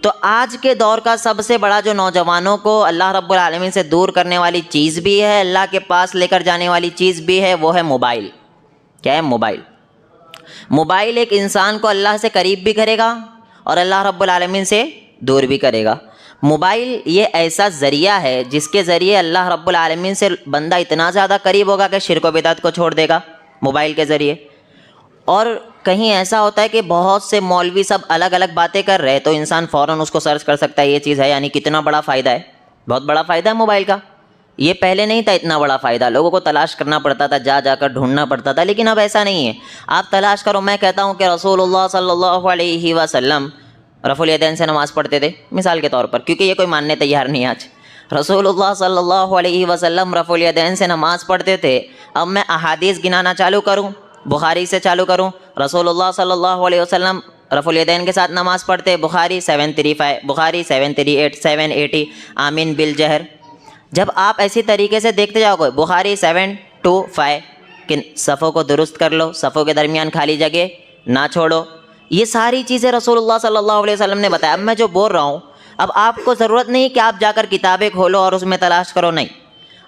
तो आज के दौर का सबसे बड़ा जो नौजवानों को अल्लाह रब्बुल आलमीन से दूर करने वाली चीज़ भी है, अल्लाह के पास लेकर जाने वाली चीज़ भी है, वो है मोबाइल। क्या है? मोबाइल। मोबाइल एक इंसान को अल्लाह से करीब भी करेगा और अल्लाह रब्बुल आलमीन से दूर भी करेगा। मोबाइल ये ऐसा ज़रिया है जिसके ज़रिए अल्लाह रब्बुल आलमीन से बंदा इतना ज़्यादा करीब होगा कि शिर्क व बिदअत को छोड़ देगा मोबाइल के ज़रिए। और कहीं ऐसा होता है कि बहुत से मौलवी सब अलग अलग बातें कर रहे हैं तो इंसान फ़ौरन उसको सर्च कर सकता है ये चीज़ है, यानी कितना बड़ा फ़ायदा है, बहुत बड़ा फ़ायदा है मोबाइल का। ये पहले नहीं था इतना बड़ा फ़ायदा, लोगों को तलाश करना पड़ता था, जा जाकर ढूंढना पड़ता था, लेकिन अब ऐसा नहीं है। आप तलाश करो। मैं कहता हूँ कि रसूलुल्लाह सल्लल्लाहु अलैहि वसल्लम रफ़ुल यदैन से नमाज़ पढ़ते थे, मिसाल के तौर पर, क्योंकि ये कोई मानने तैयार नहीं आज। रसूलुल्लाह सल्लल्लाहु अलैहि वसल्लम रफ़ुल यदैन से नमाज़ पढ़ते थे। अब मैं अहादीस गिनाना चालू करूँ, बुखारी से चालू करूँ। रसूलुल्लाह सल्लल्लाहु अलैहि वसल्लम रफ़ुल यदैन के साथ नमाज़ पढ़ते, बुखारी 735, बुखारी 738, 780, आमीन बिल जहर। जब आप ऐसी तरीके से देखते जाओगे, बुखारी 725 कि सफ़ों को दुरुस्त कर लो, सफ़ों के दरमियान खाली जगह ना छोड़ो, ये सारी चीज़ें रसूलुल्लाह सल्लल्लाहु अलैहि वसल्लम ने बताया। अब मैं जो बोल रहा हूँ, अब आपको ज़रूरत नहीं कि आप जाकर किताबें खोलो और उसमें तलाश करो, नहीं।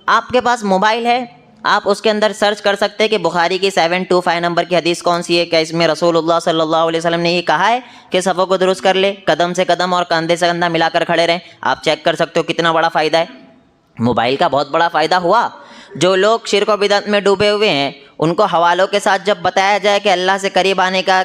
आपके पास मोबाइल है, आप उसके अंदर सर्च कर सकते हैं कि बुखारी की 725 नंबर की हदीस कौन सी है, क्या इसमें रसूलुल्लाह सल्लल्लाहु अलैहि वसल्लम ने ये कहा है कि सफ़ों को दुरुस्त कर ले, कदम से कदम और कंधे से कंधा मिलाकर खड़े रहें। आप चेक कर सकते हो कितना बड़ा फ़ायदा है मोबाइल का। बहुत बड़ा फ़ायदा हुआ। जो लोग शिर्क व बिदअत में डूबे हुए हैं उनको हवालों के साथ जब बताया जाए कि अल्लाह से करीब आने का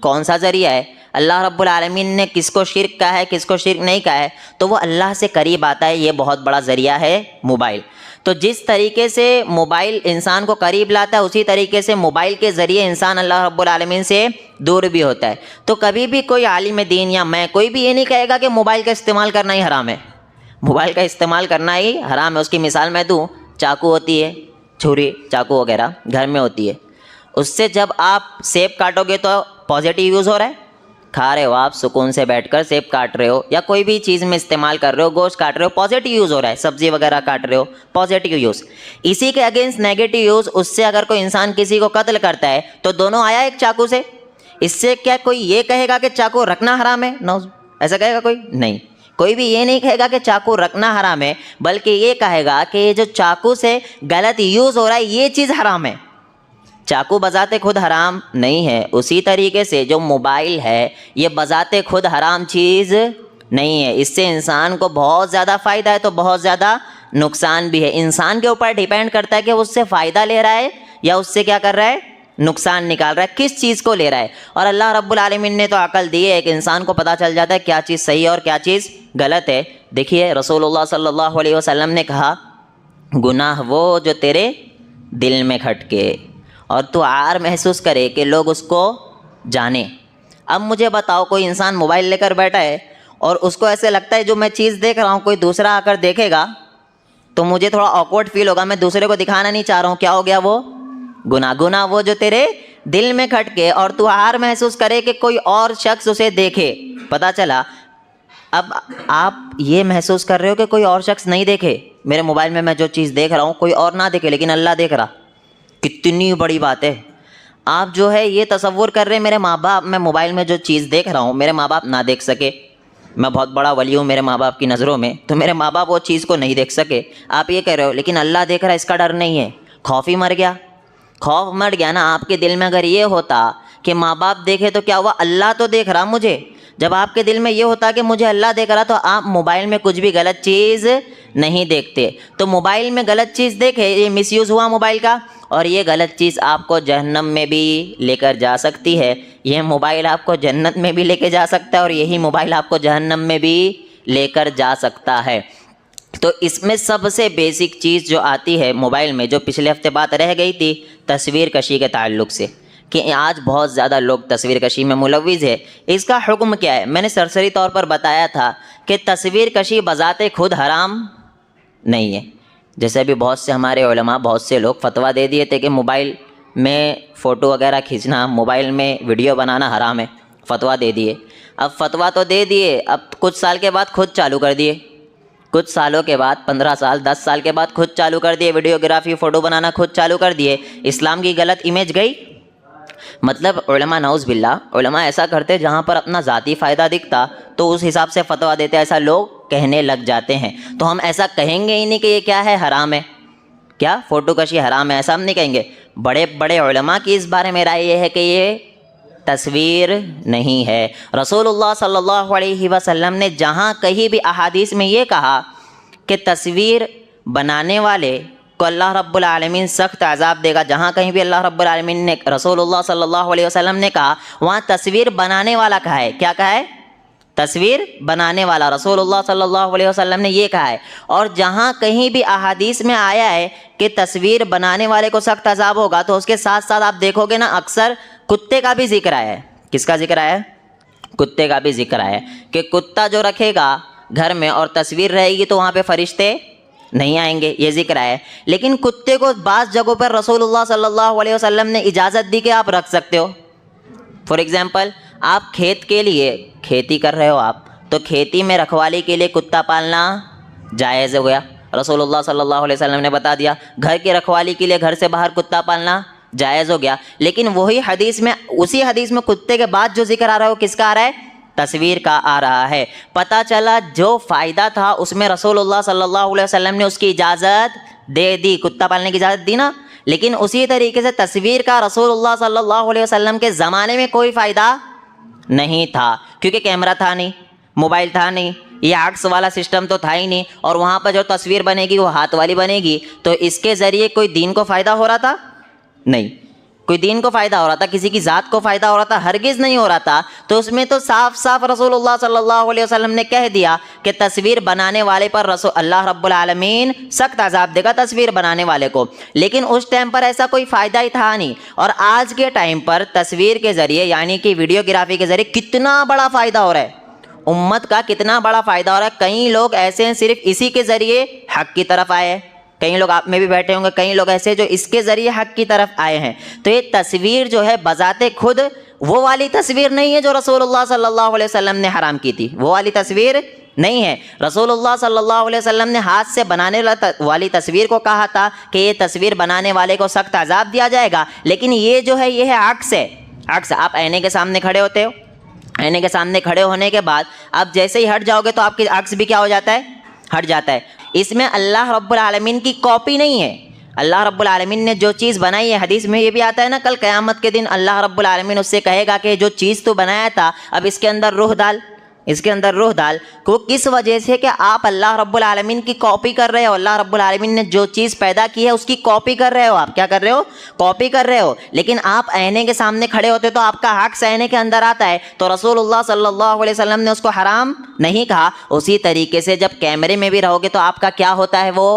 कौन सा ज़रिया है, अल्लाह रब्बुल आलमीन ने किसको शिर्क कहा है, किसको शिर्क नहीं कहा है, तो वो अल्लाह से करीब आता है। ये बहुत बड़ा ज़रिया है मोबाइल। तो जिस तरीके से मोबाइल इंसान को करीब लाता है, उसी तरीके से मोबाइल के ज़रिए इंसान अल्लाह रब्बुल आलमीन से दूर भी होता है। तो कभी भी कोई आलिम दीन या मैं, कोई भी ये नहीं कहेगा कि मोबाइल का इस्तेमाल करना ही हराम है। मोबाइल का इस्तेमाल करना ही हराम है। उसकी मिसाल मैं दूँ, चाकू होती है, छुरी चाकू वगैरह घर में होती है, उससे जब आप सेब काटोगे तो पॉजिटिव यूज़ हो रहा है, खा रहे हो आप सुकून से बैठकर, सेब काट रहे हो या कोई भी चीज़ में इस्तेमाल कर रहे हो, गोश्त काट रहे हो, पॉजिटिव यूज़ हो रहा है, सब्ज़ी वगैरह काट रहे हो, पॉजिटिव यूज़। इसी के अगेंस्ट नेगेटिव यूज़, उससे अगर कोई इंसान किसी को कत्ल करता है तो दोनों आया एक चाकू से। इससे क्या कोई ये कहेगा कि चाकू रखना हराम है? नो, ऐसा कहेगा कोई? नहीं, कोई भी ये नहीं कहेगा कि चाकू रखना हराम है, बल्कि ये कहेगा कि ये जो चाकू से गलत यूज़ हो रहा है ये चीज़ हराम है। चाकू बजाते खुद हराम नहीं है, उसी तरीके से जो मोबाइल है ये बजाते खुद हराम चीज़ नहीं है। इससे इंसान को बहुत ज़्यादा फ़ायदा है तो बहुत ज़्यादा नुकसान भी है। इंसान के ऊपर डिपेंड करता है कि वो उससे फ़ायदा ले रहा है या उससे क्या कर रहा है, नुकसान निकाल रहा है, किस चीज़ को ले रहा है। और अल्लाह रब्बुल आलमीन ने तो अकल दी है कि इंसान को पता चल जाता है क्या चीज़ सही है और क्या चीज़ गलत है। देखिए रसूलुल्लाह सल्लल्लाहु अलैहि वसल्लम ने कहा, गुनाह वो जो तेरे दिल में खटके और तू आर महसूस करे कि लोग उसको जाने। अब मुझे बताओ, कोई इंसान मोबाइल लेकर बैठा है और उसको ऐसे लगता है जो मैं चीज़ देख रहा हूँ कोई दूसरा आकर देखेगा तो मुझे थोड़ा ऑकवर्ड फील होगा, मैं दूसरे को दिखाना नहीं चाह रहा हूँ। क्या हो गया वो? गुनाह। गुनाह वो जो तेरे दिल में खटके और तू आर महसूस करे कि कोई और शख्स उसे देखे। पता चला अब आप ये महसूस कर रहे हो कि कोई और शख्स नहीं देखे, मेरे मोबाइल में मैं जो चीज़ देख रहा हूँ कोई और ना देखे लेकिन अल्लाह देख रहा। कितनी बड़ी बात है। आप जो है ये तसव्वुर कर रहे हैं मेरे माँ बाप, मैं मोबाइल में जो चीज़ देख रहा हूँ मेरे माँ बाप ना देख सके, मैं बहुत बड़ा वली हूँ मेरे माँ बाप की नज़रों में, तो मेरे माँ बाप वो चीज़ को नहीं देख सके। आप ये कह रहे हो लेकिन अल्लाह देख रहा है, इसका डर नहीं है। खौफ ही मर गया। खौफ मर गया ना आपके दिल में। अगर ये होता कि माँ बाप देखे तो क्या हुआ, अल्लाह तो देख रहा मुझे। जब आपके दिल में ये होता कि मुझे अल्लाह देख रहा तो आप मोबाइल में कुछ भी गलत चीज़ नहीं देखते। तो मोबाइल में गलत चीज़ देखे, ये मिसयूज़ हुआ मोबाइल का, और ये गलत चीज़ आपको जहन्नम में भी लेकर जा सकती है। यह मोबाइल आपको जन्नत में भी लेकर जा सकता है और यही मोबाइल आपको जहन्नम में भी लेकर जा सकता है। तो इसमें सबसे बेसिक चीज़ जो आती है मोबाइल में, जो पिछले हफ्ते बात रह गई थी तस्वीर कशी के ताल्लुक़ से, कि आज बहुत ज़्यादा लोग तस्वीर कशी में मुलव्विज़ है। इसका हुक्म क्या है? मैंने सरसरी तौर पर बताया था कि तस्वीर कशी बजाते खुद हराम नहीं है। जैसे अभी बहुत से हमारे उलमा, बहुत से लोग फतवा दे दिए थे कि मोबाइल में फ़ोटो वगैरह खींचना, मोबाइल में वीडियो बनाना हराम है, फतवा दे दिए। अब फतवा तो दे दिए, अब कुछ साल के बाद खुद चालू कर दिए। कुछ सालों के बाद, 15 साल 10 साल के बाद खुद चालू कर दिए, वीडियोग्राफी फ़ोटो बनाना खुद चालू कर दिए। इस्लाम की गलत इमेज गई। मतलब उलमा नौज़ बिल्लाह उलमा ऐसा करते जहाँ पर अपना ज़ाती फ़ायदा दिखता तो उस हिसाब से फतवा देते, ऐसा लोग कहने लग जाते हैं। तो हम ऐसा कहेंगे ही नहीं कि ये क्या है, हराम है, क्या फ़ोटोकशी हराम है, ऐसा हम नहीं कहेंगे। बड़े बड़े उलमा की इस बारे में राय ये है कि ये तस्वीर नहीं है। रसूलुल्लाह सल्लल्लाहु अलैहि वसल्लम ने जहाँ कहीं भी अहादीस में ये कहा कि तस्वीर बनाने वाले को अल्लाह रब्बुल आलमीन सख्त अज़ाब देगा, जहाँ कहीं भी अल्लाह रब्बुल आलमीन ने रसूलुल्लाह सल्लल्लाहु अलैहि वसल्लम ने कहा, वहाँ तस्वीर बनाने वाला कहा है। क्या कहा है? तस्वीर बनाने वाला रसूलुल्लाह सल्लल्लाहु अलैहि वसल्लम ने ये कहा है। और जहाँ कहीं भी अहादीस में आया है कि तस्वीर बनाने वाले को सख्त अज़ाब होगा, तो उसके साथ साथ आप देखोगे ना अक्सर कुत्ते का भी जिक्र आया है। किसका जिक्र आया है? कुत्ते का भी जिक्र आया है कि कुत्ता जो रखेगा घर में और तस्वीर रहेगी तो वहाँ पे फरिश्ते नहीं आएंगे, ये जिक्र आया है। लेकिन कुत्ते को बाज़ जगहों पर रसूलुल्लाह सल्लल्लाहु अलैहि वसल्लम ने इजाज़त दी कि आप रख सकते हो। फॉर एग्ज़ाम्पल, आप खेत के लिए खेती कर रहे हो आप, तो खेती में रखवाली के लिए कुत्ता पालना जायज़ हो गया, रसूलुल्लाह सल्लल्लाहु अलैहि वसल्लम ने बता दिया। घर की रखवाली के लिए घर से बाहर कुत्ता पालना जायज़ हो गया। लेकिन वही हदीस में, उसी हदीस में कुत्ते के बाद जो जिक्र आ रहा है वो किसका आ रहा है? तस्वीर का आ रहा है। पता चला जो फ़ायदा था उसमें रसूलुल्लाह सल्लल्लाहु अलैहि वसल्लम ने उसकी इजाज़त दे दी, कुत्ता पालने की इजाज़त दी ना। लेकिन उसी तरीके से तस्वीर का रसूलुल्लाह सल्लल्लाहु अलैहि वसल्लम के ज़माने में कोई फ़ायदा नहीं था, क्योंकि कैमरा था नहीं, मोबाइल था नहीं, ये आक्स वाला सिस्टम तो था ही नहीं। और वहाँ पर जो तस्वीर बनेगी वो हाथ वाली बनेगी, तो इसके ज़रिए कोई दीन को फ़ायदा हो रहा था? नहीं, कोई दीन को फ़ायदा हो रहा था, किसी की ज़ात को फ़ायदा हो रहा था? हरगिज़ नहीं हो रहा था। तो उसमें तो साफ साफ रसूलुल्लाह सल्लल्लाहु अलैहि वसल्लम ने कह दिया कि तस्वीर बनाने वाले पर अल्लाह रब्बुल आलमीन सख्त अज़ाब देगा तस्वीर बनाने वाले को। लेकिन उस टाइम पर ऐसा कोई फ़ायदा ही था नहीं। और आज के टाइम पर तस्वीर के ज़रिए यानी कि वीडियोग्राफी के ज़रिए कितना बड़ा फ़ायदा हो रहा है, उम्मत का कितना बड़ा फ़ायदा हो रहा है। कई लोग ऐसे हैं सिर्फ इसी के ज़रिए हक़ की तरफ आए हैं। कई लोग आप में भी बैठे होंगे, कई लोग ऐसे जो इसके ज़रिए हक़ की तरफ आए हैं। तो ये तस्वीर जो है बज़ाते खुद वो वाली तस्वीर नहीं है जो रसूलुल्लाह सल्लल्लाहु अलैहि वसल्लम ने हराम की थी, वो वाली तस्वीर नहीं है। रसूलुल्लाह सल्लल्लाहु अलैहि वसल्लम ने हाथ से बनाने वाली तस्वीर को कहा था कि ये तस्वीर बनाने वाले को सख्त अज़ाब दिया जाएगा। लेकिन ये जो है ये है अक्स है। अक्स, आप आईने के सामने खड़े होते हो, आईने के सामने खड़े होने के बाद आप जैसे ही हट जाओगे तो आपकी अक्स भी क्या हो जाता है? हट जाता है। इसमें अल्लाह रब्बुल आलमीन की कॉपी नहीं है। अल्लाह रब्बुल आलमीन ने जो चीज़ बनाई है, हदीस में ये भी आता है ना, कल क़यामत के दिन अल्लाह रब्बुल आलमीन उससे कहेगा कि जो चीज़ तू बनाया था अब इसके अंदर रूह डाल, इसके अंदर रूह डाल। को किस वजह से कि आप अल्लाह रब्बुल आलमीन की कॉपी कर रहे हो। अल्लाह रब्बुल आलमीन ने जो चीज़ पैदा की है उसकी कॉपी कर रहे हो। आप क्या कर रहे हो? कॉपी कर रहे हो। लेकिन आप आईने के सामने खड़े होते तो आपका हक़ आईने के अंदर आता है, तो रसूलुल्लाह सल्लल्लाहु अलैहि वसल्लम ने उसको हराम नहीं कहा। उसी तरीके से जब कैमरे में भी रहोगे तो आपका क्या होता है? वो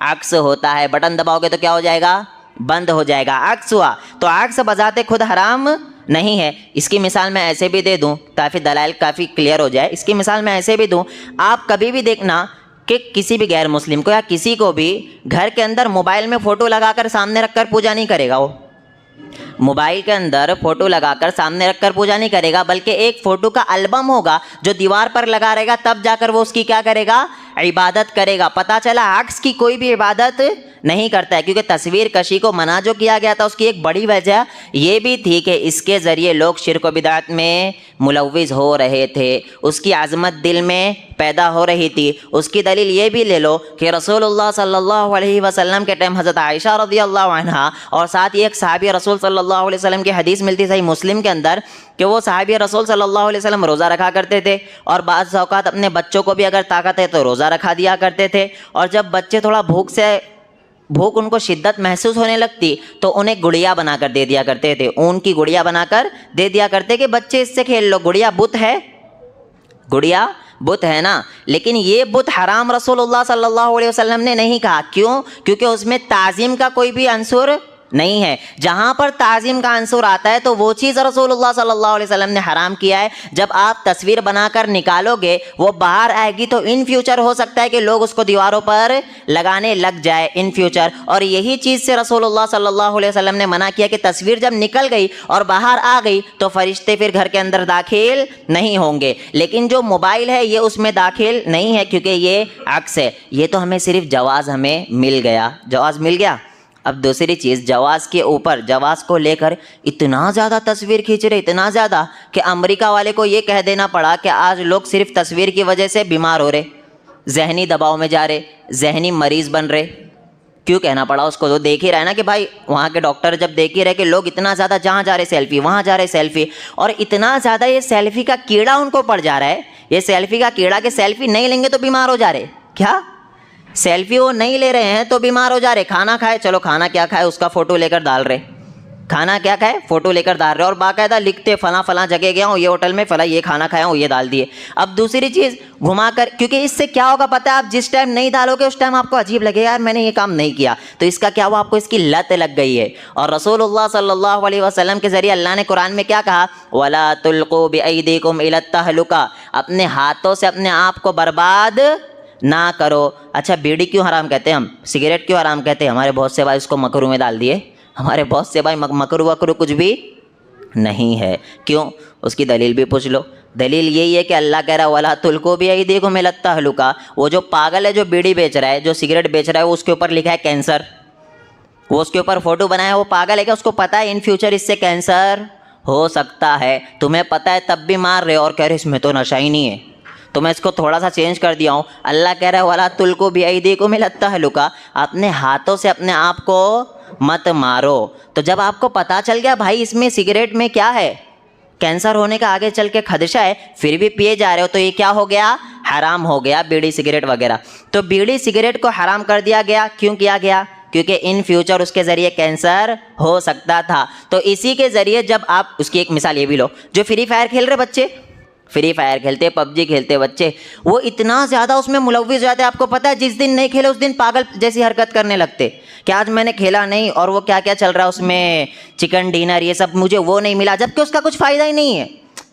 अक्स होता है। बटन दबाओगे तो क्या हो जाएगा? बंद हो जाएगा। अक्स हुआ तो अक्स बजाते खुद हराम नहीं है। इसकी मिसाल मैं ऐसे भी दे दूं ताकि दलाइल काफ़ी क्लियर हो जाए। इसकी मिसाल मैं ऐसे भी दूं, आप कभी भी देखना कि किसी भी गैर मुस्लिम को या किसी को भी घर के अंदर मोबाइल में फ़ोटो लगाकर सामने रखकर पूजा नहीं करेगा। वो मोबाइल के अंदर फ़ोटो लगाकर सामने रखकर पूजा नहीं करेगा, बल्कि एक फ़ोटो का एल्बम होगा जो दीवार पर लगा रहेगा, तब जाकर वो उसकी क्या करेगा? इबादत करेगा। पता चला अक्स की कोई भी इबादत नहीं करता है, क्योंकि तस्वीर कशी को मना जो किया गया था उसकी एक बड़ी वजह ये भी थी कि इसके ज़रिए लोग शिर्क व बिदअत में मुलव्विज़ हो रहे थे, उसकी आज़मत दिल में पैदा हो रही थी। उसकी दलील ये भी ले लो कि रसूलुल्लाह सल्लल्लाहु अलैहि वसल्लम के टाइम हज़रत आयशा रज़ियल्लाहु अन्हा और साथ ही एक सहाबी रसूल सल्लल्लाहु अलैहि वसल्लम की हदीस मिलती सही मुस्लिम के अंदर कि वो सहाबी रसूल सल्लल्लाहु अलैहि वसल्लम रोज़ा रखा करते थे और बाज़ औक़ात अपने बच्चों को भी अगर ताकत है तो रोज़ा रखा दिया करते थे। और जब बच्चे थोड़ा भूख उनको शिद्दत महसूस होने लगती तो उन्हें गुड़िया बनाकर दे दिया करते थे, ऊन की गुड़िया बनाकर दे दिया करते कि बच्चे इससे खेल लो। गुड़िया बुत है, गुड़िया बुत है ना। लेकिन ये बुत हराम रसूलुल्लाह सल्लल्लाहु अलैहि वसल्लम ने नहीं कहा। क्यों? क्योंकि उसमें ताज़ीम का कोई भी अंसुर नहीं है। जहाँ पर ताज़ीम का अंसुर आता है तो वो चीज़ रसूलुल्लाह सल्लल्लाहु अलैहि वसल्लम ने हराम किया है। जब आप तस्वीर बनाकर निकालोगे वो बाहर आएगी तो इन फ्यूचर हो सकता है कि लोग उसको दीवारों पर लगाने लग जाए इन फ्यूचर। और यही चीज़ से रसूलुल्लाह सल्लल्लाहु अलैहि वसल्लम ने मना किया कि तस्वीर जब निकल गई और बाहर आ गई तो फरिश्ते फिर घर के अंदर दाखिल नहीं होंगे। लेकिन जो मोबाइल है ये उसमें दाखिल नहीं है क्योंकि ये अक्स है। ये तो हमें सिर्फ जवाज़ हमें मिल गया, जवाज़ मिल गया। अब दूसरी चीज़, जवाज़ के ऊपर, जवाज़ को लेकर इतना ज़्यादा तस्वीर खींच रहे, इतना ज़्यादा कि अमेरिका वाले को ये कह देना पड़ा कि आज लोग सिर्फ तस्वीर की वजह से बीमार हो रहे, जहनी दबाव में जा रहे, जहनी मरीज़ बन रहे। क्यों कहना पड़ा उसको? तो देख ही रहा है ना कि भाई वहाँ के डॉक्टर जब देख ही रहे कि लोग इतना ज़्यादा जहाँ जा रहे सेल्फी, वहाँ जा रहे सेल्फी, और इतना ज़्यादा ये सेल्फी का कीड़ा उनको पड़ जा रहा है, ये सेल्फी का कीड़ा कि सेल्फी नहीं लेंगे तो बीमार हो जा रहे। क्या सेल्फी वो नहीं ले रहे हैं तो बीमार हो जा रहे? खाना खाए, चलो खाना क्या खाए उसका फ़ोटो लेकर डाल रहे, खाना क्या खाए फ़ोटो लेकर डाल रहे, और बाकायदा लिखते फला फला जगह गया हूँ, ये होटल में फला ये खाना खाया हूँ, ये डाल दिए। अब दूसरी चीज़ घुमाकर, क्योंकि इससे क्या होगा पता है, आप जिस टाइम नहीं डालोगे उस टाइम आपको अजीब लगेगा यार मैंने ये काम नहीं किया, तो इसका क्या हुआ, आपको इसकी लत लग गई है। और रसूलुल्लाह सल्लल्लाहु अलैहि वसल्लम के ज़रिए अल्लाह ने कुरान में क्या कहा, वला तुल्कू बिअयदीकुम इला तहलुका, अपने हाथों से अपने आप को बर्बाद ना करो। अच्छा बीड़ी क्यों हराम कहते हैं हम, सिगरेट क्यों हराम कहते हैं? हमारे बहुत से भाई उसको मकरू में डाल दिए, हमारे बहुत से भाई मकरू वकरू कुछ भी नहीं है। क्यों? उसकी दलील भी पूछ लो। दलील यही है कि अल्लाह कह रहा है वला तुल्कू बिअयदीकुम इला तहलुका। वो जो पागल है जो बीड़ी बेच रहा है, जो सिगरेट बेच रहा है, वो उसके ऊपर लिखा है कैंसर, वो उसके ऊपर फोटो बनाया है, वो पागल है क्या? उसको पता है इन फ्यूचर इससे कैंसर हो सकता है, तुम्हें पता है तब भी मार रहे हो और कह रहे इसमें तो नशा ही नहीं है। तो मैं इसको थोड़ा सा चेंज कर दिया हूँ। अल्लाह कह रहा है वला तुल्कू बिअयदीकुम इला तहलुका, अपने हाथों से अपने आप को मत मारो। तो जब आपको पता चल गया भाई इसमें सिगरेट में क्या है, कैंसर होने का आगे चल के खदशा है, फिर भी पिए जा रहे हो, तो ये क्या हो गया, हराम हो गया बीड़ी सिगरेट वगैरह। तो बीड़ी सिगरेट को हराम कर दिया गया, क्यों किया गया? क्योंकि इन फ्यूचर उसके ज़रिए कैंसर हो सकता था। तो इसी के ज़रिए जब आप, उसकी एक मिसाल ये भी लो, जो फ्री फायर खेल रहे बच्चे, फ्री फायर खेलते, पबजी खेलते बच्चे, वो इतना ज़्यादा उसमें मुलव्विस जाते हैं, आपको पता है जिस दिन नहीं खेले उस दिन पागल जैसी हरकत करने लगते कि आज मैंने खेला नहीं, और वो क्या क्या चल रहा है उसमें, चिकन डिनर ये सब, मुझे वो नहीं मिला, जबकि उसका कुछ फ़ायदा ही नहीं है।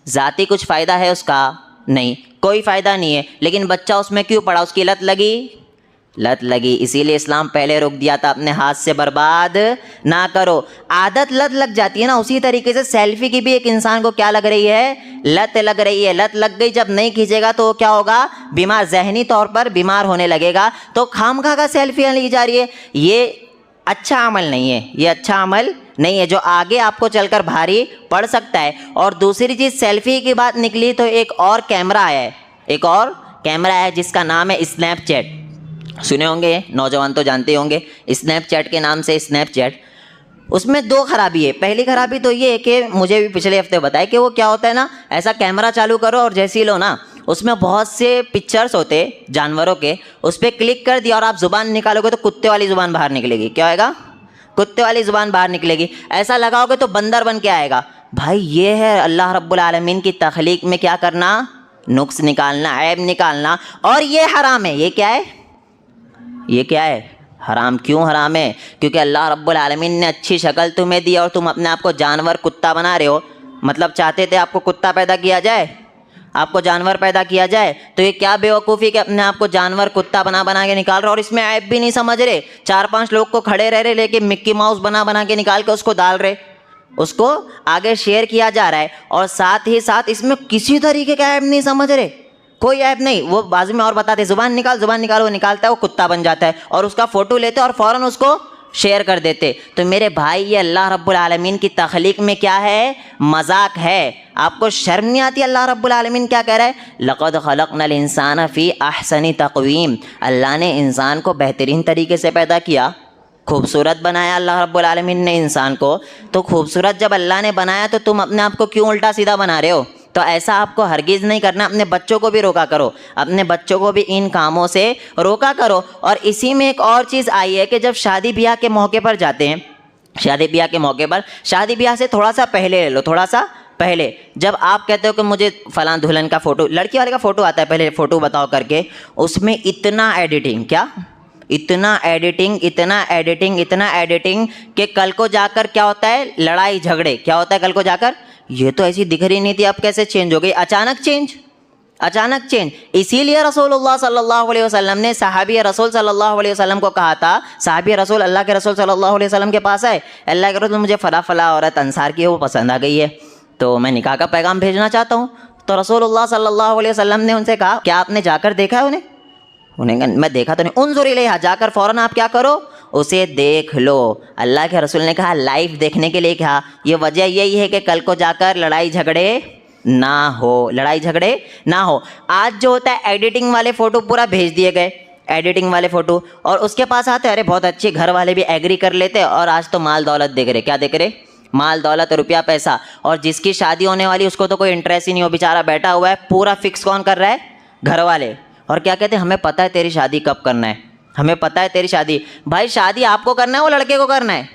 ज़ाती कुछ फ़ायदा है उसका? नहीं, कोई फ़ायदा नहीं है, लेकिन बच्चा उसमें क्यों पड़ा, उसकी लत लगी। इसीलिए इस्लाम पहले रोक दिया था, अपने हाथ से बर्बाद ना करो। आदत लत लग जाती है ना, उसी तरीके से सेल्फी की भी एक इंसान को क्या लग रही है, लत लग रही है। लत लग गई, जब नहीं खींचेगा तो क्या होगा, बीमार, जहनी तौर पर बीमार होने लगेगा। तो खामखा का सेल्फी ली जा रही है, ये अच्छा अमल नहीं है, ये अच्छा अमल नहीं है जो आगे आपको चलकर भारी पड़ सकता है। और दूसरी चीज़, सेल्फी की बात निकली तो एक और कैमरा आया है, एक और कैमरा है जिसका नाम है स्नैपचैट। सुने होंगे, नौजवान तो जानते होंगे स्नैपचैट के नाम से, स्नैपचैट। उसमें दो खराबी है। पहली खराबी तो ये है कि मुझे भी पिछले हफ्ते बताया कि वो क्या होता है ना, ऐसा कैमरा चालू करो और जैसे ही लो ना, उसमें बहुत से पिक्चर्स होते जानवरों के, उस पर क्लिक कर दिया और आप ज़ुबान निकालोगे तो कुत्ते वाली ज़ुबान बाहर निकलेगी। क्या होएगा? कुत्ते वाली ज़ुबान बाहर निकलेगी। ऐसा लगाओगे तो बंदर बन के आएगा। भाई ये है अल्लाह रब्बुल आलमीन की तख्लीक में क्या करना, नुक्स निकालना, ऐब निकालना, और ये हराम है। ये क्या है? ये क्या है? हराम। क्यों हराम है? क्योंकि अल्लाह रब्बुल आलमीन ने अच्छी शक्ल तुम्हें दी और तुम अपने आप को जानवर, कुत्ता बना रहे हो। मतलब चाहते थे आपको कुत्ता पैदा किया जाए, आपको जानवर पैदा किया जाए, तो ये क्या बेवकूफ़ी कि अपने आप को जानवर, कुत्ता बना के निकाल रहे हो और इसमें ऐप भी नहीं समझ रहे। 4-5 लोग को खड़े रह रहे लेकिन मिक्की माउस बना के निकाल के उसको डाल रहे, उसको आगे शेयर किया जा रहा है, और साथ ही साथ इसमें किसी तरीके का ऐप नहीं समझ रहे, कोई ऐप नहीं। वो बाजू में और बताते ज़ुबान निकाल, वो निकालता है, वो कुत्ता बन जाता है, और उसका फ़ोटो लेते और फ़ौरन उसको शेयर कर देते। तो मेरे भाई ये अल्लाह रब्बुल आलमीन की तख्लीक में क्या है, मजाक है। आपको शर्म नहीं आती? अल्लाह रब्बुल आलमीन क्या कह रहा है, लक़द ख़लक़नल इंसान फ़ी अहसनी तक़वीम। अल्लाह ने इंसान को बेहतरीन तरीके से पैदा किया, खूबसूरत बनाया अल्लाह रब्बुल आलमीन ने इंसान को। तो खूबसूरत जब अल्लाह ने बनाया तो तुम अपने आप को क्यों उल्टा सीधा बना रहे हो? तो ऐसा आपको हरगिज़ नहीं करना। अपने बच्चों को भी रोका करो, अपने बच्चों को भी इन कामों से रोका करो। और इसी में एक और चीज़ आई है कि जब शादी ब्याह के मौके पर जाते हैं, शादी ब्याह के मौके पर, शादी ब्याह से थोड़ा सा पहले ले लो, थोड़ा सा पहले, जब आप कहते हो कि मुझे फ़लाँ दुल्हन का फ़ोटो, लड़की वाले का फ़ोटो आता है, पहले फ़ोटो बताओ करके, उसमें इतना एडिटिंग, क्या इतना एडिटिंग कि कल को जाकर क्या होता है, लड़ाई झगड़े। क्या होता है कल को जाकर, ये तो ऐसी दिख रही नहीं थी, अब कैसे चेंज हो गई, अचानक चेंज। इसीलिए रसूलुल्लाह सल्लल्लाहु अलैहि वसल्लम ने सहाबी रसूल सल्लल्लाहु अलैहि वसल्लम को कहा था, सहाबी रसूल, अल्लाह के रसूल सल्लल्लाहु अलैहि वसल्लम के पास आए, अल्लाह के रसूल मुझे फला औरत अंसार की है, वो पसंद आ गई है, तो मैं निकाह का पैगाम भेजना चाहता हूँ। तो रसूलुल्लाह सल्लल्लाहु अलैहि वसल्लम ने उनसे कहा, क्या आपने जाकर देखा है उन्हें? मैं देखा तो नहीं। उन्जुर इलैहा, जाकर फ़ौरन आप क्या करो, उसे देख लो। अल्लाह के रसूल ने कहा लाइव देखने के लिए कहा, ये वजह यही है कि कल को जाकर लड़ाई झगड़े ना हो, लड़ाई झगड़े ना हो। आज जो होता है एडिटिंग वाले फ़ोटो पूरा भेज दिए गए, एडिटिंग वाले फ़ोटो, और उसके पास आते अरे बहुत अच्छे, घर वाले भी एग्री कर लेते, और आज तो माल दौलत देख रहे, क्या देख रहे, माल दौलत रुपया पैसा। और जिसकी शादी होने वाली उसको तो कोई इंटरेस्ट ही नहीं हो, बेचारा बैठा हुआ है, पूरा फिक्स कौन कर रहा है, घर वाले। और क्या कहते हैं, हमें पता है तेरी शादी कब करना है, हमें पता है तेरी शादी। भाई शादी आपको करना है वो लड़के को करना है।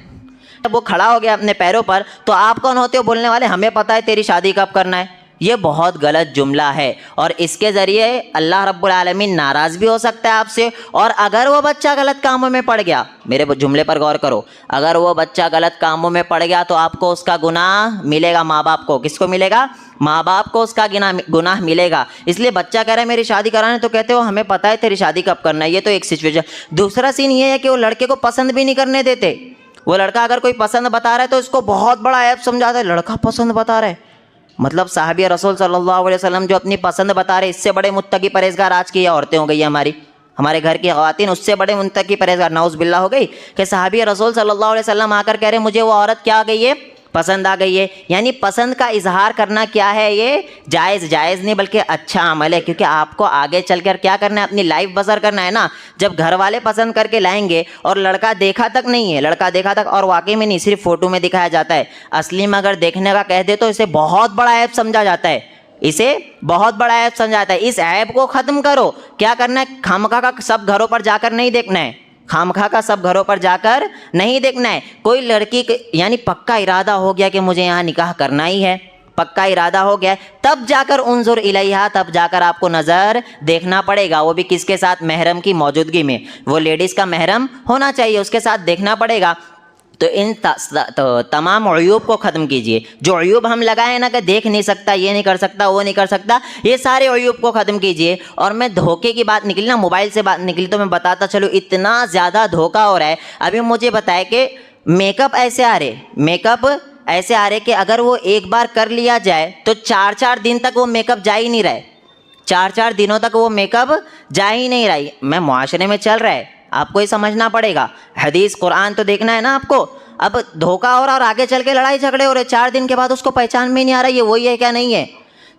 जब वो खड़ा हो गया अपने पैरों पर तो आप कौन होते हो बोलने वाले हमें पता है तेरी शादी कब करना है। ये बहुत गलत जुमला है और इसके ज़रिए अल्लाह रब्बुल आलमीन नाराज़ भी हो सकता है आपसे। और अगर वो बच्चा गलत कामों में पड़ गया, मेरे जुमले पर गौर करो, अगर वो बच्चा गलत कामों में पड़ गया तो आपको उसका गुनाह मिलेगा, माँ बाप को। किसको मिलेगा, माँ बाप को उसका गुनाह मिलेगा। इसलिए बच्चा कह रहा है मेरी शादी कराने, तो कहते हो हमें पता है तेरी शादी कब करना है। ये तो एक सिचुएशन। दूसरा सीन ये है कि वो लड़के को पसंद भी नहीं करने देते। वो लड़का अगर कोई पसंद बता रहा है तो इसको बहुत बड़ा ऐप समझाता है, लड़का पसंद बता रहा है, मतलब साहबी रसूल सल्लल्लाहु अलैहि वसल्लम जो अपनी पसंद बता रहे, इससे बड़े मुत्तकी परहेजगार आज की औरतें हो गई है हमारे घर की ख़वातीन, उससे बड़े मुत्तकी परहेजगार नाउज़ बिल्लाह हो गई कि साहबी रसूल सल्लल्लाहु अलैहि वसल्लम आकर कह रहे मुझे वो औरत क्या आ गई है, पसंद आ गई है। यानी पसंद का इजहार करना क्या है, ये जायज़ नहीं बल्कि अच्छा अमल है, क्योंकि आपको आगे चलकर क्या करना है, अपनी लाइफ बसर करना है ना। जब घर वाले पसंद करके लाएंगे और लड़का देखा तक नहीं है, लड़का देखा तक और वाकई में नहीं, सिर्फ फ़ोटो में दिखाया जाता है, असली में अगर देखने का कह दे तो इसे बहुत बड़ा ऐप समझा जाता है, इसे बहुत बड़ा ऐप समझा जाता है। इस ऐप को ख़त्म करो। क्या करना है, खामखा का सब घरों पर जाकर नहीं देखना है, खामखा का सब घरों पर जाकर नहीं देखना है। कोई लड़की यानी पक्का इरादा हो गया कि मुझे यहाँ निकाह करना ही है, पक्का इरादा हो गया, तब जाकर उन्जुर इलैहा, तब जाकर आपको नज़र देखना पड़ेगा। वो भी किसके साथ, महरम की मौजूदगी में, वो लेडीज़ का महरम होना चाहिए, उसके साथ देखना पड़ेगा। तो इन तमाम अयूब को ख़त्म कीजिए। जो अयूब हम लगाए ना कि देख नहीं सकता, ये नहीं कर सकता, वो नहीं कर सकता, ये सारे अयूब को ख़त्म कीजिए। और मैं धोखे की बात निकली ना, मोबाइल से बात निकली, तो मैं बताता चलूँ इतना ज़्यादा धोखा हो रहा है। अभी मुझे बताए कि मेकअप ऐसे आ रहे कि अगर वो एक बार कर लिया जाए तो 4-4 दिन तक वो मेकअप जा ही नहीं रहा है, 4-4 दिनों तक वो मेकअप जा ही नहीं रहा है। मैं मुआशरे में चल रहा है, आपको ये समझना पड़ेगा। हदीस कुरान तो देखना है ना आपको। अब धोखा हो रहा और आगे चल के लड़ाई झगड़े हो रहे, 4 दिन के बाद उसको पहचान में ही नहीं आ रहा ये वही है क्या नहीं है,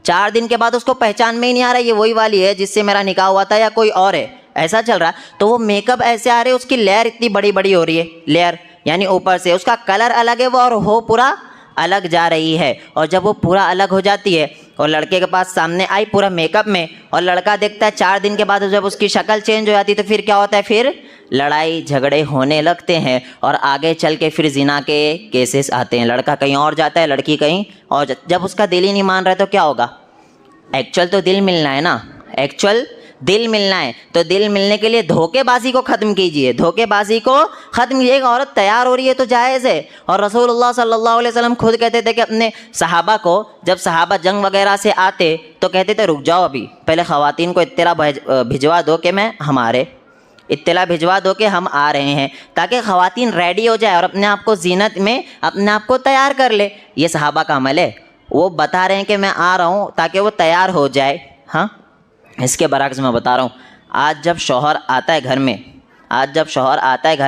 4 दिन के बाद उसको पहचान में ही नहीं आ रहा ये वही वाली है जिससे मेरा निकाह हुआ था या कोई और है, ऐसा चल रहा। तो वो मेकअप ऐसे आ रहे, उसकी लेयर इतनी बड़ी बड़ी हो रही है, लेयर यानी ऊपर से उसका कलर अलग है वो, और हो पूरा अलग जा रही है। और जब वो पूरा अलग हो जाती है और लड़के के पास सामने आई पूरा मेकअप में, और लड़का देखता है 4 दिन के बाद जब उसकी शक्ल चेंज हो जाती है, तो फिर क्या होता है, फिर लड़ाई झगड़े होने लगते हैं और आगे चल के फिर जिना के केसेस आते हैं। लड़का कहीं और जाता है, लड़की कहीं और जब उसका दिल ही नहीं मान रहा है तो क्या होगा। एक्चुअल तो दिल मिलना है ना, एक्चुअल दिल मिलना है, तो दिल मिलने के लिए धोखेबाजी को ख़त्म कीजिए, धोखेबाजी को ख़त्म कीजिए। एक औरत तैयार हो रही है तो जायज़ है। और रसूलुल्लाह सल्लल्लाहु अलैहि वसल्लम खुद कहते थे कि अपने सहाबा को, जब सहाबा जंग वगैरह से आते तो कहते थे रुक जाओ, अभी पहले ख़वातीन को इत्तला भिजवा दो कि इत्तला भिजवा दो कि हम आ रहे हैं, ताकि ख़वातीन रेडी हो जाए और अपने आप को जीनत में अपने आप को तैयार कर ले। ये सहाबा का अमल है, वो बता रहे हैं कि मैं आ रहा हूँ ताकि वो तैयार हो जाए। हाँ, इसके बरक्स मैं बता रहा हूँ, आज जब शौहर आता है घर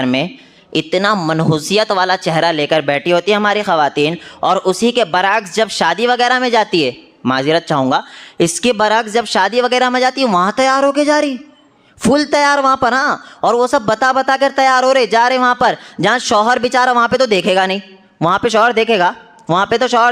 में, इतना मनहूसियत वाला चेहरा लेकर बैठी होती है हमारी ख़वातीन, और उसी के बरक्स जब शादी वगैरह में जाती है, माज़िरत चाहूँगा, इसके बरक्स जब शादी वगैरह में जाती है वहाँ तैयार होके जा रही, फुल तैयार वहाँ पर। हाँ, और वो सब बता कर तैयार हो रहे जा रहे वहाँ पर, जहाँ शौहर बेचारा वहाँ पे तो देखेगा नहीं, वहाँ पे शौहर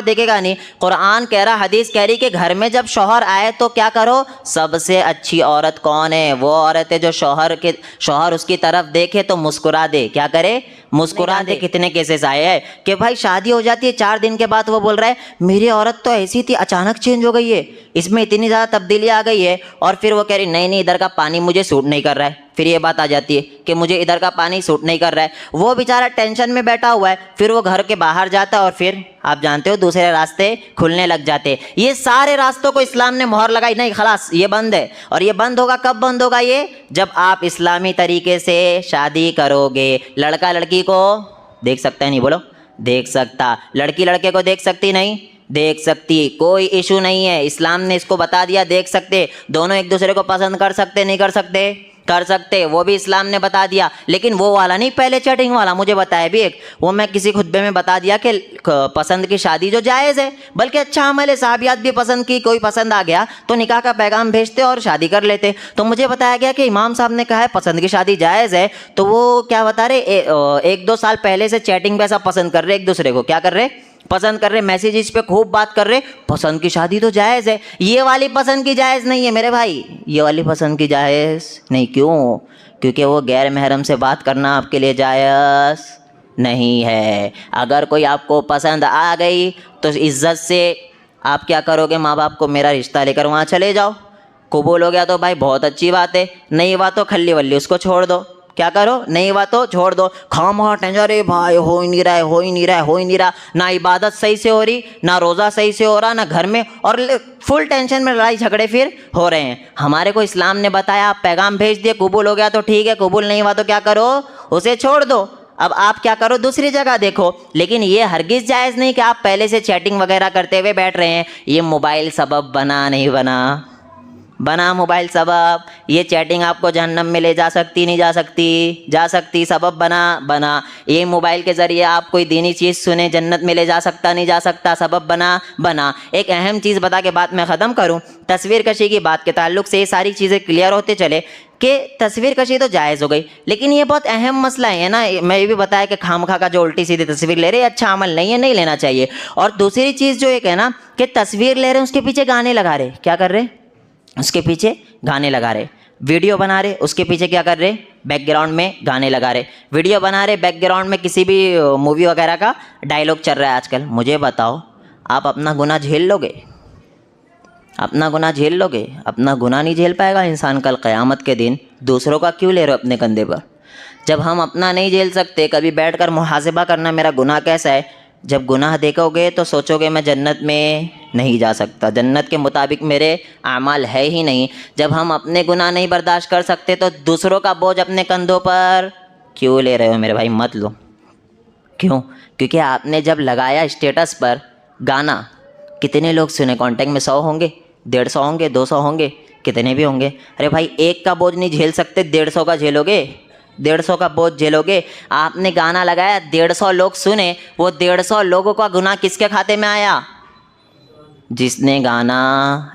देखेगा नहीं। कुरान कह रहा, हदीस कह रही कि घर में जब शौहर आए तो क्या करो, सबसे अच्छी औरत कौन है, वो औरत है जो शौहर उसकी तरफ देखे तो मुस्कुरा दे। क्या करे, मुस्कुरा दे। कितने केसेस आए हैं कि भाई शादी हो जाती है 4 दिन के बाद वो बोल रहा है मेरी औरत तो ऐसी थी अचानक चेंज हो गई है, इसमें इतनी ज़्यादा तब्दीली आ गई है, और फिर वो कह रही नहीं इधर का पानी मुझे सूट नहीं कर रहा है। फिर ये बात आ जाती है कि मुझे इधर का पानी सूट नहीं कर रहा है, वो बेचारा टेंशन में बैठा हुआ है, फिर वो घर के बाहर जाता है और फिर आप जानते हो दूसरे रास्ते खुलने लग जाते। ये सारे रास्तों को इस्लाम ने मोहर लगाई, नहीं खलास ये बंद है। और ये बंद होगा कब बंद होगा, ये जब आप इस्लामी तरीके से शादी करोगे। लड़का लड़की को देख सकता है नहीं, बोलो देख सकता, लड़की लड़के को देख सकती नहीं, देख सकती, कोई इशू नहीं है, इस्लाम ने इसको बता दिया, देख सकते, दोनों एक दूसरे को पसंद कर सकते, नहीं कर सकते, कर सकते, वो भी इस्लाम ने बता दिया। लेकिन वो वाला नहीं, पहले चैटिंग वाला, मुझे बताया भी एक, वो मैं किसी खुतबे में बता दिया कि पसंद की शादी जो जायज़ है, बल्कि अच्छा अमल है, साहबियात भी पसंद की, कोई पसंद आ गया तो निकाह का पैगाम भेजते और शादी कर लेते। तो मुझे बताया गया कि इमाम साहब ने कहा है पसंद की शादी जायज़ है, तो वो क्या बता रहे, 1-2 साल पहले से चैटिंग पे ऐसा पसंद कर रहे एक दूसरे को, क्या कर रहे, पसंद कर रहे, मैसेजेस पे खूब बात कर रहे, पसंद की शादी तो जायज़ है। ये वाली पसंद की जायज़ नहीं है मेरे भाई, ये वाली पसंद की जायज़ नहीं। क्यों? क्योंकि वो गैर महरम से बात करना आपके लिए जायज़ नहीं है। अगर कोई आपको पसंद आ गई तो इज़्ज़त से आप क्या करोगे, माँ बाप को मेरा रिश्ता लेकर वहाँ चले जाओ, कबूल हो गया तो भाई बहुत अच्छी बात है, नहीं हुआ तो खल्ली वल्ली उसको छोड़ दो, क्या करो, नहीं हुआ तो छोड़ दो। खामा टेंशन, अरे भाई हो ही नहीं रहा है, हो ही नहीं रहा है, हो ही नहीं रहा, ना इबादत सही से हो रही, ना रोज़ा सही से हो रहा, ना घर में, और फुल टेंशन में लड़ाई झगड़े फिर हो रहे हैं। हमारे को इस्लाम ने बताया, आप पैगाम भेज दिए, कबूल हो गया तो ठीक है, कबूल नहीं हुआ तो क्या करो, उसे छोड़ दो। अब आप क्या करो, दूसरी जगह देखो। लेकिन ये हरगिज़ जायज़ नहीं कि आप पहले से चैटिंग वगैरह करते हुए बैठ रहे हैं। ये मोबाइल सबब बना, नहीं बना, बना मोबाइल सबब। ये चैटिंग आपको जहन्नम में ले जा सकती, नहीं जा सकती, जा सकती, सबब बना, बना। ये मोबाइल के ज़रिए आप कोई दीनी चीज़ सुने, जन्नत में ले जा सकता, नहीं जा सकता, सबब बना, बना। एक अहम चीज़ बता के बात मैं ख़त्म करूँ, तस्वीर कशी की बात के ताल्लुक़ से ये सारी चीज़ें क्लियर होते चले कि तस्वीर कशी तो जायज़ हो गई, लेकिन ये बहुत अहम मसला है ना। मैं ये भी बताया कि खामखा का जो उल्टी सीधी तस्वीर ले रहे हैं, अच्छा अमल नहीं है, नहीं लेना चाहिए। और दूसरी चीज़ जो एक है ना कि तस्वीर ले रहे हैं, उसके पीछे गाने लगा रहे, क्या कर रहे, उसके पीछे गाने लगा रहे, वीडियो बना रहे, उसके पीछे क्या कर रहे, बैकग्राउंड में गाने लगा रहे, वीडियो बना रहे, बैकग्राउंड में किसी भी मूवी वगैरह का डायलॉग चल रहा है आजकल। मुझे बताओ, आप अपना गुनाह झेल लोगे? अपना गुनाह झेल लोगे? अपना गुनाह नहीं झेल पाएगा इंसान कल क़यामत के दिन, दूसरों का क्यों ले रहे हो अपने कंधे पर? जब हम अपना नहीं झेल सकते, कभी बैठकर मुहासिबा करना मेरा गुनाह कैसा है। जब गुनाह देखोगे तो सोचोगे मैं जन्नत में नहीं जा सकता, जन्नत के मुताबिक मेरे आमाल है ही नहीं। जब हम अपने गुनाह नहीं बर्दाश्त कर सकते तो दूसरों का बोझ अपने कंधों पर क्यों ले रहे हो मेरे भाई? मत लो। क्यों? क्योंकि आपने जब लगाया स्टेटस पर गाना, कितने लोग सुने? कांटेक्ट में 100 होंगे, 150 होंगे, 200 होंगे, कितने भी होंगे। अरे भाई, एक का बोझ नहीं झेल सकते, 150 का झेलोगे? 150 का बोझ झेलोगे? आपने गाना लगाया, 150 लोग सुने, वो 150 लोगों का गुनाह किसके खाते में आया? जिसने गाना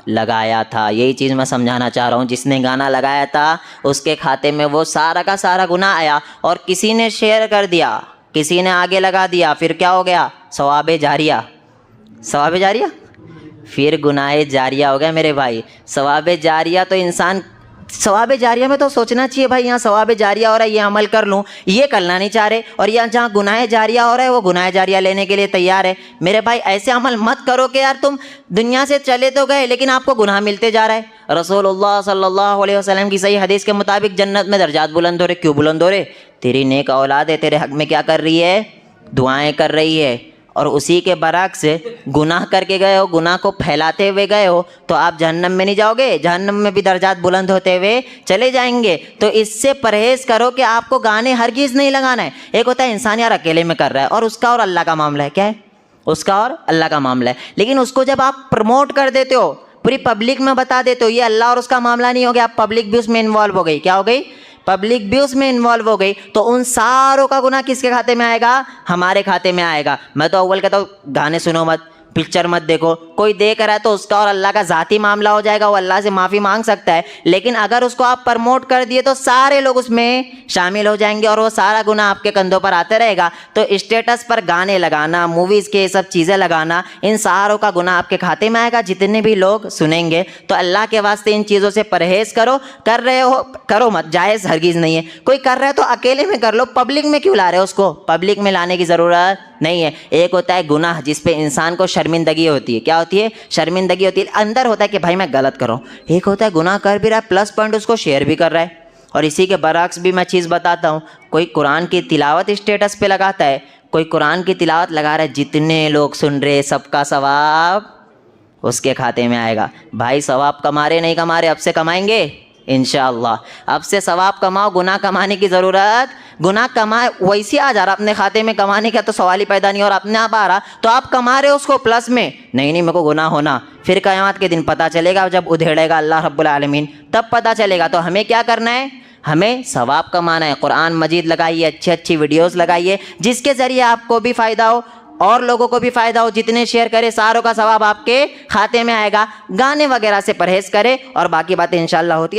लगाया था। यही चीज़ मैं समझाना चाह रहा हूँ, जिसने गाना लगाया था उसके खाते में वो सारा का सारा गुनाह आया। और किसी ने शेयर कर दिया, किसी ने आगे लगा दिया, फिर क्या हो गया? सवाबे जारिया, सवाबे जारिया, फिर गुनाह जारिया हो गया मेरे भाई। सवाबे जारिया तो इंसान, सवाब जारिया में तो सोचना चाहिए भाई, यहाँ सवाब जारिया हो रहा है, ये अमल कर लूँ, ये करना नहीं चाह रहे। और यहाँ जहाँ गुनाह जारिया हो रहा है, वो गुनाह जारिया लेने के लिए तैयार है। मेरे भाई, ऐसे अमल मत करो कि यार तुम दुनिया से चले तो गए लेकिन आपको गुनाह मिलते जा रहा है। रसूलुल्लाह सल्लल्लाहु अलैहि वसल्लम की सही हदीस के मुताबिक जन्नत में दर्जात बुलंद हो रहे। क्यों बुलंद हो रहे? तेरी नेक औलाद है, तेरे हक में क्या कर रही है? दुआएँ कर रही है। और उसी के बरक्स से गुनाह करके गए हो, गुनाह को फैलाते हुए गए हो, तो आप जहन्नम में नहीं जाओगे, जहन्नम में भी दर्जात बुलंद होते हुए चले जाएंगे। तो इससे परहेज़ करो कि आपको गाने हरगिज़ नहीं लगाना है। एक होता है इंसान यार अकेले में कर रहा है, और उसका और अल्लाह का मामला है, क्या है? उसका और अल्लाह का मामला है। लेकिन उसको जब आप प्रमोट कर देते हो, पूरी पब्लिक में बता देते हो, ये अल्लाह और उसका मामला नहीं हो गया, आप पब्लिक भी उसमें इन्वॉल्व हो गई। क्या हो गई? पब्लिक भी उसमें इन्वॉल्व हो गई। तो उन सारों का गुनाह किसके खाते में आएगा? हमारे खाते में आएगा। मैं तो अव्वल कहता हूँ, गाने सुनो मत, पिक्चर मत देखो। कोई देख रहा है तो उसका और अल्लाह का ज़ाती मामला हो जाएगा, वो अल्लाह से माफ़ी मांग सकता है। लेकिन अगर उसको आप प्रमोट कर दिए तो सारे लोग उसमें शामिल हो जाएंगे और वो सारा गुनाह आपके कंधों पर आते रहेगा। तो स्टेटस पर गाने लगाना, मूवीज़ के सब चीज़ें लगाना, इन सारों का गुनाह आपके खाते में आएगा, जितने भी लोग सुनेंगे। तो अल्लाह के वास्ते इन चीज़ों से परहेज़ करो। कर रहे हो करो मत, जायज़ हरगिज़ नहीं है। कोई कर रहा है तो अकेले में कर लो, पब्लिक में क्यों ला रहे हो उसको? पब्लिक में लाने की ज़रूरत नहीं है। एक होता है गुनाह जिस पे इंसान को शर्मिंदगी होती है। क्या होती है? शर्मिंदगी होती है। अंदर होता है कि भाई मैं गलत कर रहा हूँ। एक होता है गुनाह कर भी रहा है, प्लस पॉइंट उसको शेयर भी कर रहा है। और इसी के बरक्स भी मैं चीज़ बताता हूँ, कोई कुरान की तिलावत स्टेटस पे लगाता है, कोई कुरान की तिलावत लगा रहा है, जितने लोग सुन रहे सबका सवाब उसके खाते में आएगा। भाई सवाब कमा रहे नहीं कमा रहे, अब से कमाएंगे, इंशाअल्लाह। अब से सवाब कमाओ, गुनाह कमाने की ज़रूरत, गुनाह कमाए वैसे आ जा रहा अपने खाते में, कमाने का तो सवाल ही पैदा नहीं, और अपने आप आ रहा तो आप कमा रहे हो उसको प्लस में, नहीं मेरे को गुनाह होना, फिर क़यामत के दिन पता चलेगा, जब उधेड़ेगा अल्लाह रब्बुल आलमीन तब पता चलेगा। तो हमें क्या करना है, हमें सवाब कमाना है। कुरान मजीद लगाइए, अच्छी अच्छी वीडियोस लगाइए जिसके ज़रिए आपको भी फ़ायदा हो और लोगों को भी फ़ायदा हो। जितने शेयर करें सारों का सवाब आपके खाते में आएगा। गाने वगैरह से परहेज़ करें और बाकी बातें इंशाअल्लाह होती है।